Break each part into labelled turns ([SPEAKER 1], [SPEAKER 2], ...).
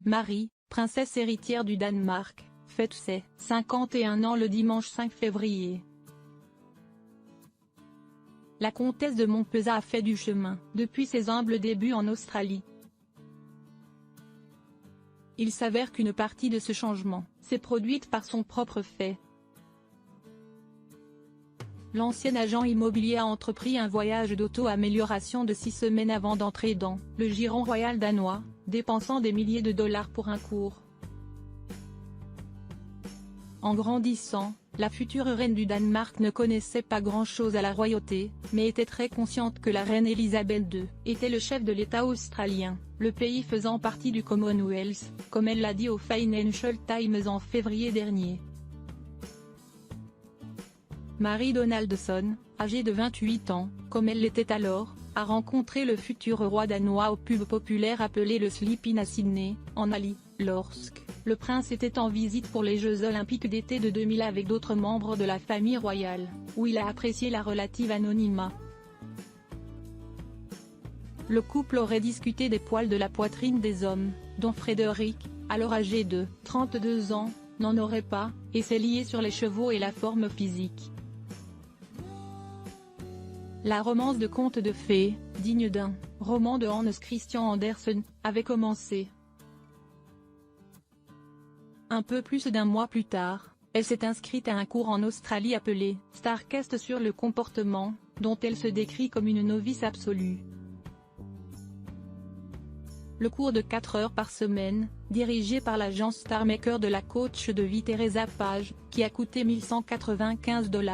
[SPEAKER 1] Marie, princesse héritière du Danemark, fête ses 51 ans le dimanche 5 février. La comtesse de Montpezat a fait du chemin depuis ses humbles débuts en Australie. Il s'avère qu'une partie de ce changement s'est produite par son propre fait. L'ancien agent immobilier a entrepris un voyage d'auto-amélioration de 6 semaines avant d'entrer dans le giron royal danois, dépensant des milliers de dollars pour un cours. En grandissant, la future reine du Danemark ne connaissait pas grand-chose à la royauté, mais était très consciente que la reine Elisabeth II était le chef de l'État australien, le pays faisant partie du Commonwealth, comme elle l'a dit au Financial Times en février dernier. Mary Donaldson, âgée de 28 ans, comme elle l'était alors, a rencontré le futur roi danois au pub populaire appelé le Sleepy à Sydney, en Ali, lorsque le prince était en visite pour les Jeux Olympiques d'été de 2000 avec d'autres membres de la famille royale, où il a apprécié la relative anonymat. Le couple aurait discuté des poils de la poitrine des hommes, dont Frédéric, alors âgé de 32 ans, n'en aurait pas, et s'est lié sur les chevaux et la forme physique. La romance de conte de fées, digne d'un roman de Hans Christian Andersen, avait commencé. Un peu plus d'un mois plus tard, elle s'est inscrite à un cours en Australie appelé « Starcast sur le comportement », dont elle se décrit comme une novice absolue. Le cours de 4 heures par semaine, dirigé par l'agence Starmaker de la coach de vie Teresa Page, qui a coûté 1195 $.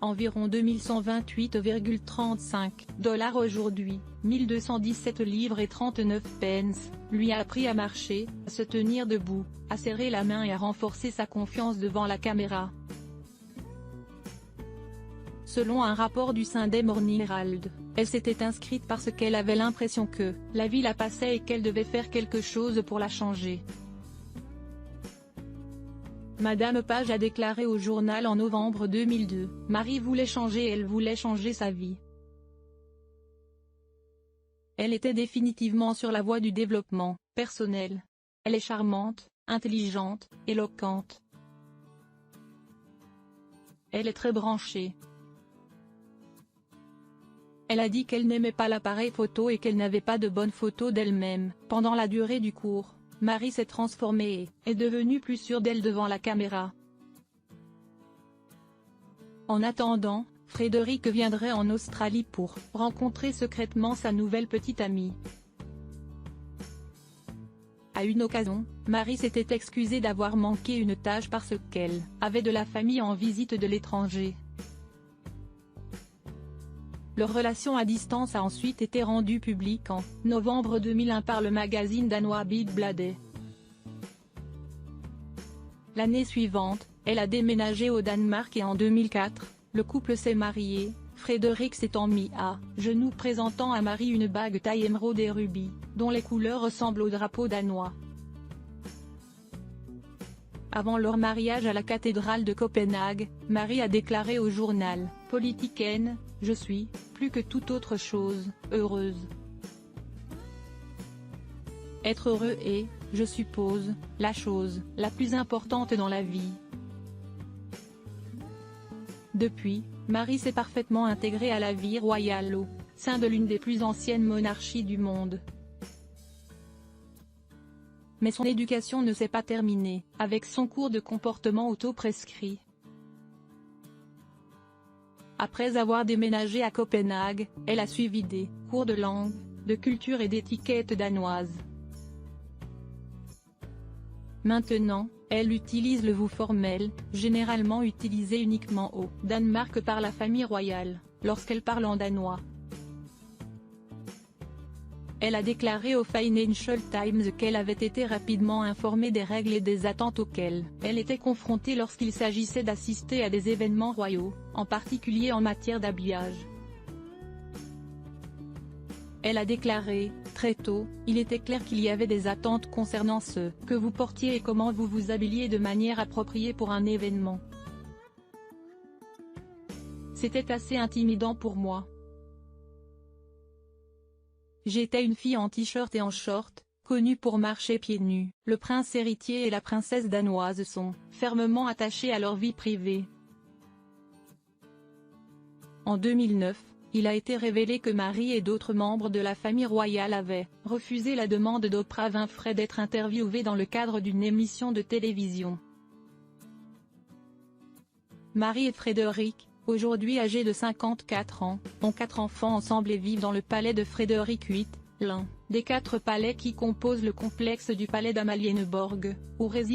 [SPEAKER 1] Environ 2128,35 $ aujourd'hui, 1217 livres et 39 pence, lui a appris à marcher, à se tenir debout, à serrer la main et à renforcer sa confiance devant la caméra. Selon un rapport du Sunday Morning Herald, elle s'était inscrite parce qu'elle avait l'impression que la vie la passait et qu'elle devait faire quelque chose pour la changer. Madame Page a déclaré au journal en novembre 2002, « Marie voulait changer et elle voulait changer sa vie. Elle était définitivement sur la voie du développement personnel. Elle est charmante, intelligente, éloquente. Elle est très branchée. Elle a dit qu'elle n'aimait pas l'appareil photo et qu'elle n'avait pas de bonnes photos d'elle-même. Pendant la durée du cours, Marie s'est transformée et est devenue plus sûre d'elle devant la caméra. En attendant, Frédéric viendrait en Australie pour rencontrer secrètement sa nouvelle petite amie. À une occasion, Marie s'était excusée d'avoir manqué une tâche parce qu'elle avait de la famille en visite de l'étranger. Leur relation à distance a ensuite été rendue publique en novembre 2001 par le magazine danois Big Bladet. L'année suivante, elle a déménagé au Danemark et en 2004, le couple s'est marié, Frédéric s'étant mis à genoux présentant à Marie une bague taille émeraude et rubis, dont les couleurs ressemblent au drapeau danois. Avant leur mariage à la cathédrale de Copenhague, Marie a déclaré au journal Politiken, « Je suis, plus que toute autre chose, heureuse. Être heureux est, je suppose, la chose la plus importante dans la vie. » Depuis, Marie s'est parfaitement intégrée à la vie royale au sein de l'une des plus anciennes monarchies du monde. Mais son éducation ne s'est pas terminée avec son cours de comportement auto-prescrit. Après avoir déménagé à Copenhague, elle a suivi des cours de langue, de culture et d'étiquette danoise. Maintenant, elle utilise le vous formel, généralement utilisé uniquement au Danemark par la famille royale, lorsqu'elle parle en danois. Elle a déclaré au Financial Times qu'elle avait été rapidement informée des règles et des attentes auxquelles elle était confrontée lorsqu'il s'agissait d'assister à des événements royaux, en particulier en matière d'habillage. Elle a déclaré, très tôt, il était clair qu'il y avait des attentes concernant ce que vous portiez et comment vous vous habilliez de manière appropriée pour un événement. C'était assez intimidant pour moi. J'étais une fille en t-shirt et en short, Connus pour marcher pieds nus, le prince héritier et la princesse danoise sont fermement attachés à leur vie privée. En 2009, il a été révélé que Marie et d'autres membres de la famille royale avaient refusé la demande d'Oprah Winfrey d'être interviewée dans le cadre d'une émission de télévision. Marie et Frédéric, aujourd'hui âgés de 54 ans, ont 4 enfants ensemble et vivent dans le palais de Frédéric VIII, l'un des 4 palais qui composent le complexe du palais d'Amalienborg, où réside